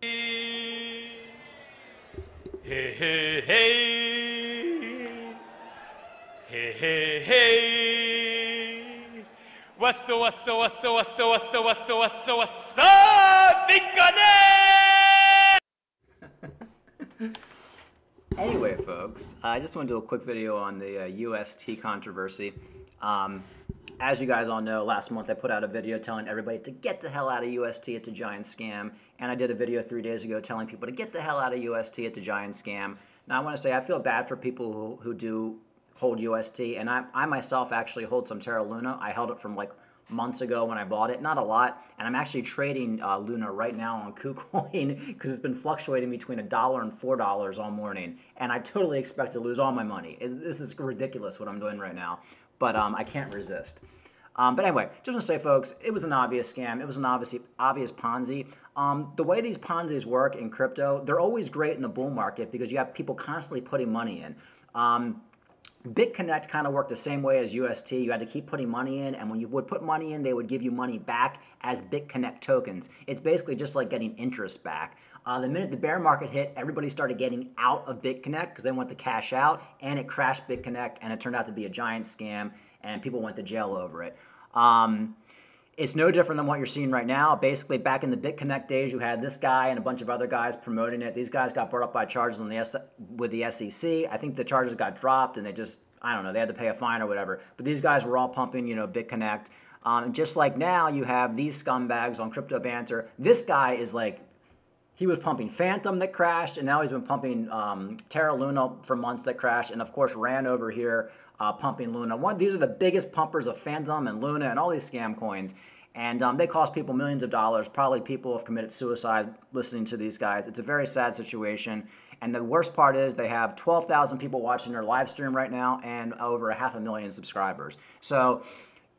Hey, hey, hey. Hey, hey, hey. What's up, what's up, what's up, what's up, what's up, what's up, what's up, what's up, big Anyway, folks, I just want to do a quick video on the UST controversy. As you guys all know, last month I put out a video telling everybody to get the hell out of UST, it's a giant scam. And I did a video 3 days ago telling people to get the hell out of UST, it's a giant scam. Now I want to say I feel bad for people who do hold UST, and I myself actually hold some Terra Luna. I held it from like months ago when I bought it, not a lot, and I'm actually trading Luna right now on KuCoin because it's been fluctuating between $1 and $4 all morning, and I totally expect to lose all my money. This is ridiculous what I'm doing right now, but I can't resist. But anyway, just want to say, folks, it was an obvious scam. It was an obvious Ponzi. The way these Ponzis work in crypto, they're always great in the bull market because you have people constantly putting money in. BitConnect kind of worked the same way as UST. You had to keep putting money in, and when you would put money in, they would give you money back as BitConnect tokens. It's basically just like getting interest back. The minute the bear market hit, everybody started getting out of BitConnect because they want to cash out, and it crashed BitConnect, and it turned out to be a giant scam, and people went to jail over it. It's no different than what you're seeing right now. Basically, back in the BitConnect days, you had this guy and a bunch of other guys promoting it. These guys got brought up by charges with the SEC. I think the charges got dropped, and they just, I don't know, they had to pay a fine or whatever. But these guys were all pumping, you know, BitConnect. Just like now, you have these scumbags on Crypto Banter. This guy is like, he was pumping Phantom that crashed, and now he's been pumping Terra Luna for months that crashed, and of course ran over here pumping Luna. These are the biggest pumpers of Phantom and Luna and all these scam coins, and they cost people millions of dollars. Probably people have committed suicide listening to these guys. It's a very sad situation, and the worst part is they have 12,000 people watching their live stream right now and over 500,000 subscribers. So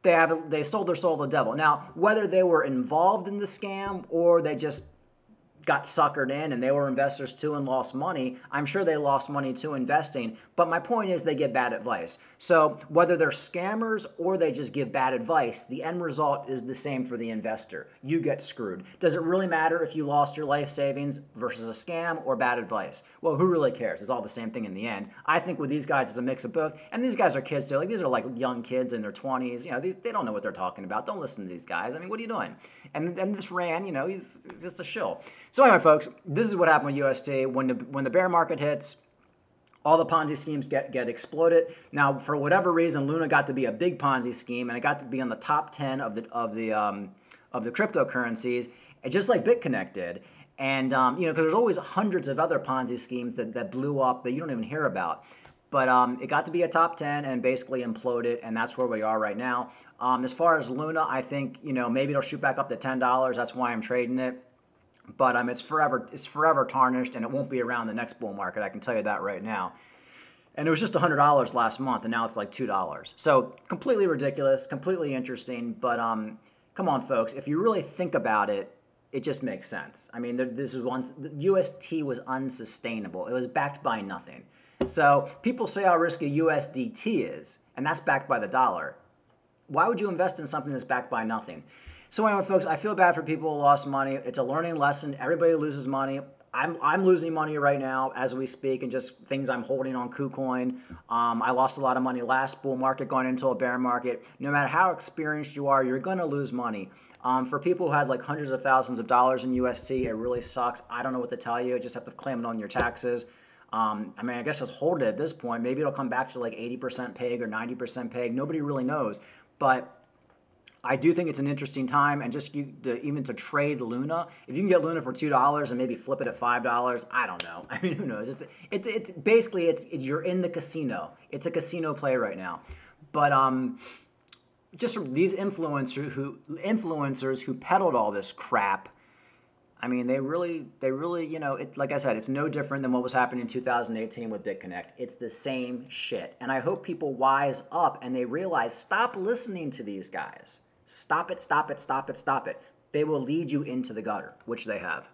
they sold their soul to the devil. Now, whether they were involved in the scam or they just got suckered in and they were investors too and lost money, I'm sure they lost money too investing, but my point is they get bad advice. So whether they're scammers or they just give bad advice, the end result is the same for the investor. You get screwed. Does it really matter if you lost your life savings versus a scam or bad advice? Well, who really cares? It's all the same thing in the end. I think with these guys, it's a mix of both, and these guys are kids too. Like, these are like young kids in their 20s. You know, they don't know what they're talking about. Don't listen to these guys. I mean, what are you doing? And this Ran, you know, he's just a shill. So anyway, folks, this is what happened with UST. When the bear market hits, all the Ponzi schemes get exploded. Now, for whatever reason, Luna got to be a big Ponzi scheme, and it got to be on the top 10 of the cryptocurrencies, just like BitConnect did. And you know, because there's always hundreds of other Ponzi schemes that blew up that you don't even hear about. But it got to be a top 10 and basically imploded, and that's where we are right now. As far as Luna, I think, you know, maybe it'll shoot back up to $10. That's why I'm trading it. But it's forever tarnished, and it won't be around the next bull market. I can tell you that right now. And it was just $100 last month, and now it's like $2. So completely ridiculous, completely interesting. But come on, folks, if you really think about it, it just makes sense. I mean, UST was unsustainable. It was backed by nothing. So people say how risky USDT is, and that's backed by the dollar. Why would you invest in something that's backed by nothing? So anyway, folks, I feel bad for people who lost money. It's a learning lesson. Everybody loses money. I'm losing money right now as we speak, and just things I'm holding on KuCoin. I lost a lot of money last bull market going into a bear market. No matter how experienced you are, you're going to lose money. For people who had like hundreds of thousands of dollars in UST, it really sucks. I don't know what to tell you. You just have to claim it on your taxes. I mean, I guess just hold it at this point. Maybe it'll come back to like 80% peg or 90% peg. Nobody really knows. But I do think it's an interesting time, and just even to trade Luna, if you can get Luna for $2 and maybe flip it at $5, I don't know. I mean, who knows? It's basically you're in the casino. It's a casino play right now. But just these influencers who peddled all this crap, I mean, they really, you know, like I said, it's no different than what was happening in 2018 with BitConnect. It's the same shit. And I hope people wise up and they realize, stop listening to these guys. Stop it, stop it, stop it, stop it. They will lead you into the gutter, which they have.